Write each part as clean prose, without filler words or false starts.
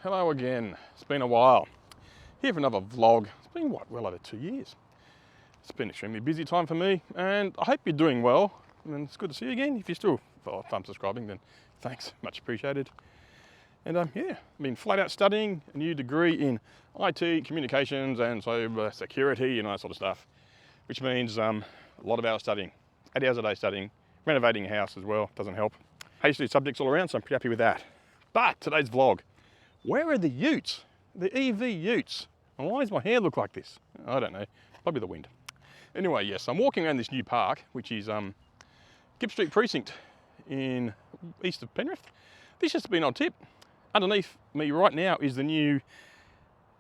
hello again. It's been a while. Here for another vlog. It's been, well over 2 years. It's been an extremely busy time for me, and I hope you're doing well. And it's good to see you again. If you're still subscribing, then thanks, much appreciated. And yeah, I've been flat out studying a new degree in IT, communications, and cyber security and all that sort of stuff, which means a lot of hours studying, 8 hours a day studying, renovating a house as well, doesn't help. HD subjects all around, so I'm pretty happy with that. But today's vlog, where are the Utes? The EV Utes. And why does my hair look like this? I don't know, probably the wind. Anyway, yes, I'm walking around this new park, which is Gibb Street Precinct in east of Penrith. This just to be an odd tip. Underneath me right now is the new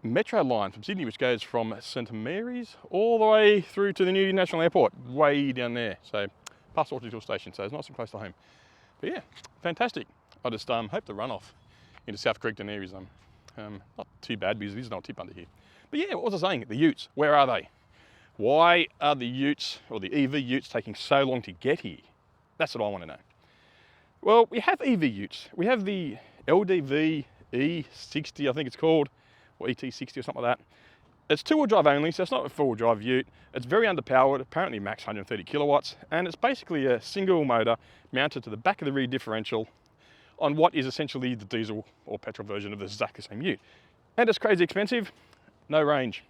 metro line from Sydney, which goes from St Mary's all the way through to the new National Airport, way down there. So past Orchard Hill Station, so it's nice and close to home. But yeah, fantastic. I just hope the runoff into South Creekton there is not too bad because there's no tip under here. But yeah, what was I saying? The Utes, where are they? Why are the Utes, or the EV Utes, taking so long to get here? That's what I want to know. Well, we have EV Utes. We have the LDV E60, I think it's called, or ET60 or something like that. It's two-wheel drive only, so it's not a four-wheel drive Ute. It's very underpowered, apparently max 130 kilowatts, and it's basically a single motor mounted to the back of the rear differential on what is essentially the diesel or petrol version of the exactly same Ute. And it's crazy expensive, no range,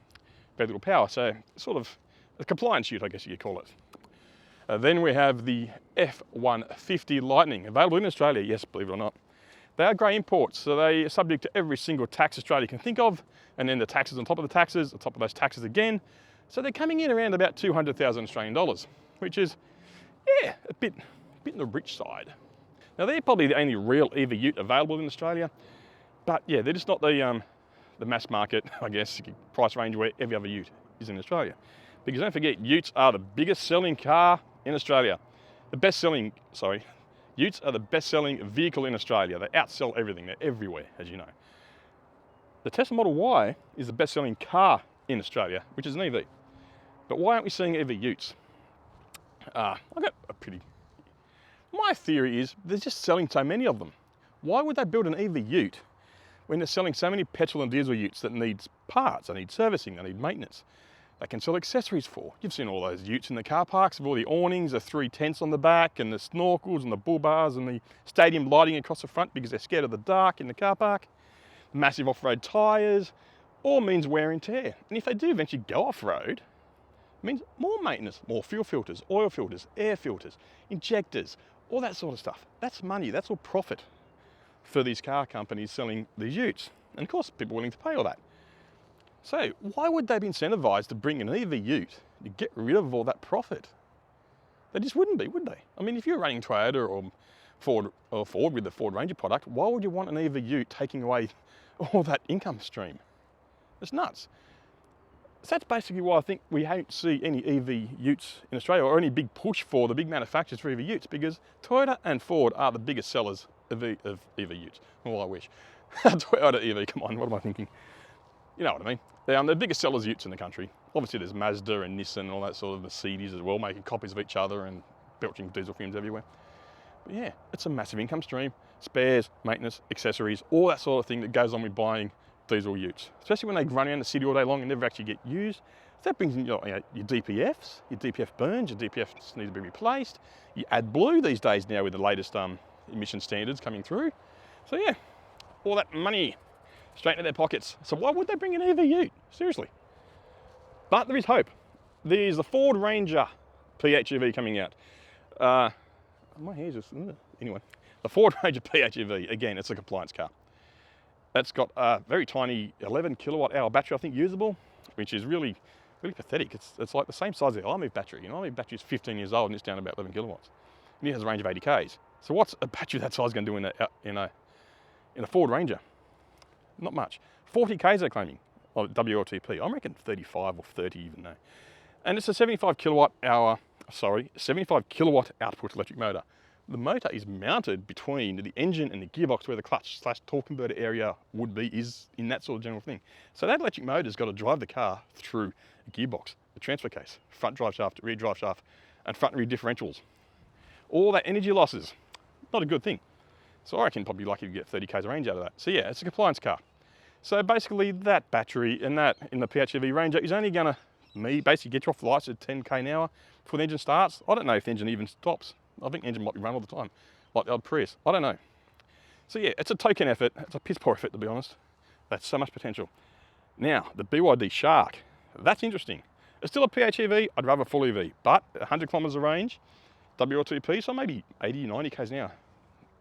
very little power, so sort of a compliance Ute, I guess you could call it. Then we have the F150 Lightning, available in Australia, yes, believe it or not. They are grey imports, so they are subject to every single tax Australia can think of, and then the taxes on top of the taxes, on top of those taxes again. So they're coming in around about 200,000 Australian dollars, which is, yeah, a bit on the rich side. Now they're probably the only real EV Ute available in Australia, but yeah, they're just not the mass market, I guess, price range where every other Ute is in Australia. Because don't forget, Utes are the biggest selling car in Australia. Utes are the best selling vehicle in Australia. They outsell everything, they're everywhere, as you know. The Tesla Model Y is the best selling car in Australia, which is an EV. But why aren't we seeing EV Utes? My theory is they're just selling so many of them. Why would they build an EV Ute when they're selling so many petrol and diesel Utes that need parts, they need servicing, they need maintenance? They can sell accessories for. You've seen all those Utes in the car parks with all the awnings, the 3 tents on the back, and the snorkels and the bull bars and the stadium lighting across the front because they're scared of the dark in the car park. Massive off-road tyres, all means wear and tear. And if they do eventually go off-road, it means more maintenance, more fuel filters, oil filters, air filters, injectors, all that sort of stuff. That's money, that's all profit for these car companies selling these Utes. And of course, people are willing to pay all that. So why would they be incentivized to bring an EV Ute to get rid of all that profit? They just wouldn't be, would they? I mean, if you're running Toyota or Ford with the Ford Ranger product, why would you want an EV Ute taking away all that income stream? It's nuts. So that's basically why I think we don't see any EV Utes in Australia, or any big push for the big manufacturers for EV Utes, because Toyota and Ford are the biggest sellers of EV Utes. Well, I wish. Toyota EV, come on, what am I thinking? You know what I mean. They're the biggest sellers of Utes in the country. Obviously there's Mazda and Nissan and all that sort of Mercedes as well, making copies of each other and belching diesel fumes everywhere. But yeah, it's a massive income stream. Spares, maintenance, accessories, all that sort of thing that goes on with buying diesel Utes. Especially when they run around the city all day long and never actually get used. So that brings in your DPFs, your DPF burns, your DPFs need to be replaced. You add blue these days now with the latest emission standards coming through. So yeah, all that money straight into their pockets. So why would they bring an EV Ute? Seriously. But there is hope. There's the Ford Ranger PHEV coming out. My hair's just, anyway. The Ford Ranger PHEV, again, it's a compliance car. It's got a very tiny 11 kilowatt hour battery, I think, usable, which is really pathetic. It's like the same size as the iMove battery. You know, iMove battery is 15 years old and it's down to about 11 kilowatts. And it has a range of 80 Ks. So what's a battery that size going to do in a Ford Ranger? Not much. 40 Ks they're claiming, WLTP. I reckon 35 or 30 even though. And it's a 75 kilowatt output electric motor. The motor is mounted between the engine and the gearbox where the clutch/torque converter area would be, is in that sort of general thing. So that electric motor's got to drive the car through a gearbox, a transfer case, front drive shaft, rear drive shaft, and front and rear differentials. All that energy losses, not a good thing. So I reckon probably lucky to get 30 Ks of range out of that. So yeah, it's a compliance car. So basically that battery and that in the PHEV Ranger is only gonna basically get you off the lights at 10k an hour before the engine starts. I don't know if the engine even stops. I think the engine might be running all the time, like the old Prius. I don't know. So yeah, it's a token effort. It's a piss poor effort, to be honest. That's so much potential. Now, the BYD Shark, that's interesting. It's still a PHEV, I'd rather full EV, but 100 kilometers of range, WLTP, so maybe 80, 90 k's an hour.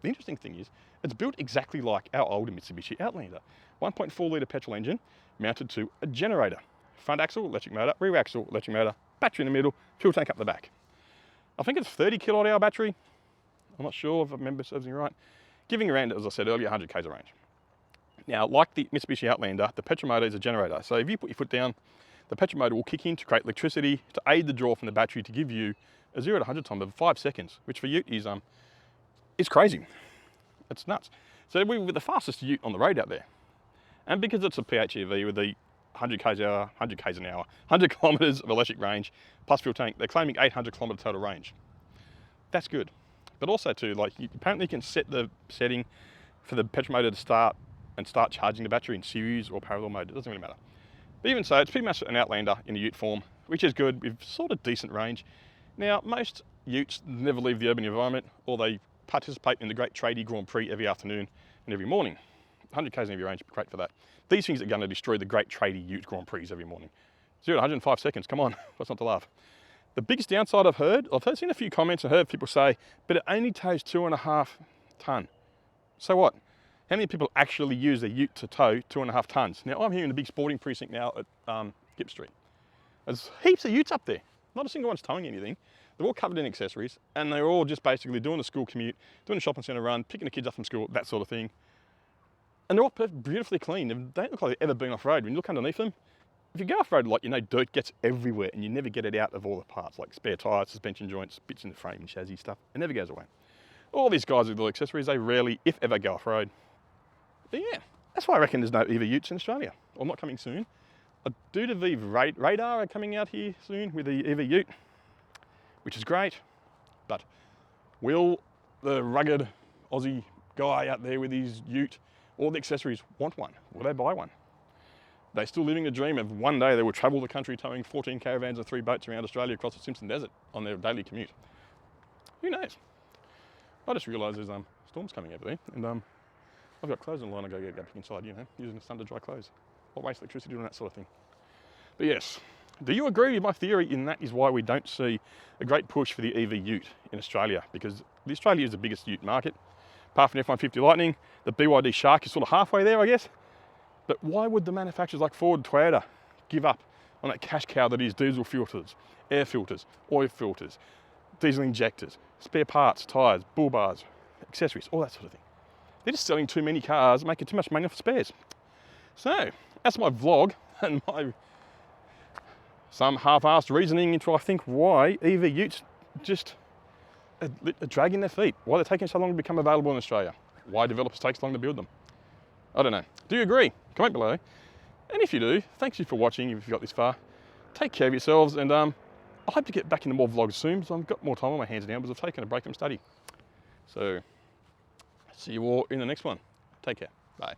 The interesting thing is, it's built exactly like our older Mitsubishi Outlander. 1.4 litre petrol engine mounted to a generator. Front axle, electric motor, rear axle, electric motor, battery in the middle, fuel tank up the back. I think it's 30 kilowatt hour battery. I'm not sure if I remember serves me right. Giving around, as I said earlier, 100 k's of range. Now, like the Mitsubishi Outlander, the petrol motor is a generator. So if you put your foot down, the petrol motor will kick in to create electricity to aid the draw from the battery to give you a 0 to 100 time of 5 seconds, which for Ute is crazy. It's nuts. So we're the fastest Ute on the road out there. And because it's a PHEV with the 100 k's an hour, 100 kilometres of electric range, plus fuel tank, they're claiming 800 kilometre total range. That's good. But also too, like, apparently you can set the setting for the petrol motor to start charging the battery in series or parallel mode. It doesn't really matter. But even so, it's pretty much an Outlander in a Ute form, which is good with sort of decent range. Now, most Utes never leave the urban environment, or they participate in the Great Tradie Grand Prix every afternoon and every morning. 100 k's in every range, great for that. These things are going to destroy the Great Tradie Ute Grand Prix every morning. 0 to 105 seconds, come on, what's not to laugh? The biggest downside I've seen a few comments and heard people say, but it only tows 2.5 tonne. So what? How many people actually use a Ute to tow 2.5 tonnes? Now, I'm here in the big sporting precinct now at Gip Street. There's heaps of Utes up there. Not a single one's towing anything. They're all covered in accessories, and they're all just basically doing the school commute, doing the shopping centre run, picking the kids up from school, that sort of thing. And they're all beautifully clean. They don't look like they've ever been off-road. When you look underneath them, if you go off-road, like, you know, dirt gets everywhere, and you never get it out of all the parts, like spare tyres, suspension joints, bits in the frame and chassis stuff. It never goes away. All these guys with the accessories, they rarely, if ever, go off-road. But yeah, that's why I reckon there's no EV Utes in Australia. Or not coming soon. A Duda radar are coming out here soon with the EV Ute, which is great. But will the rugged Aussie guy out there with his Ute, all the accessories, want one? Will they buy one? They're still living the dream of one day they will travel the country towing 14 caravans and 3 boats around Australia across the Simpson Desert on their daily commute. Who knows? I just realised there's storms coming over there, and I've got clothes on the line. I go back inside, you know, using the sun to dry clothes. What waste electricity doing that sort of thing? But yes, do you agree with my theory in that is why we don't see a great push for the EV Ute in Australia? Because Australia is the biggest Ute market. Apart from F150 Lightning, the BYD Shark is sort of halfway there, I guess. But why would the manufacturers like Ford, Toyota give up on that cash cow that is diesel filters, air filters, oil filters, diesel injectors, spare parts, tyres, bull bars, accessories, all that sort of thing? They're just selling too many cars, making too much money off spares. So, that's my vlog and some half-assed reasoning into, I think, why EV Utes just are dragging their feet. Why they're taking so long to become available in Australia. Why developers take so long to build them. I don't know. Do you agree? Comment below. And if you do, thanks you for watching if you got this far. Take care of yourselves, and I hope to get back into more vlogs soon, so I've got more time on my hands now because I've taken a break from study. So, see you all in the next one. Take care. Bye.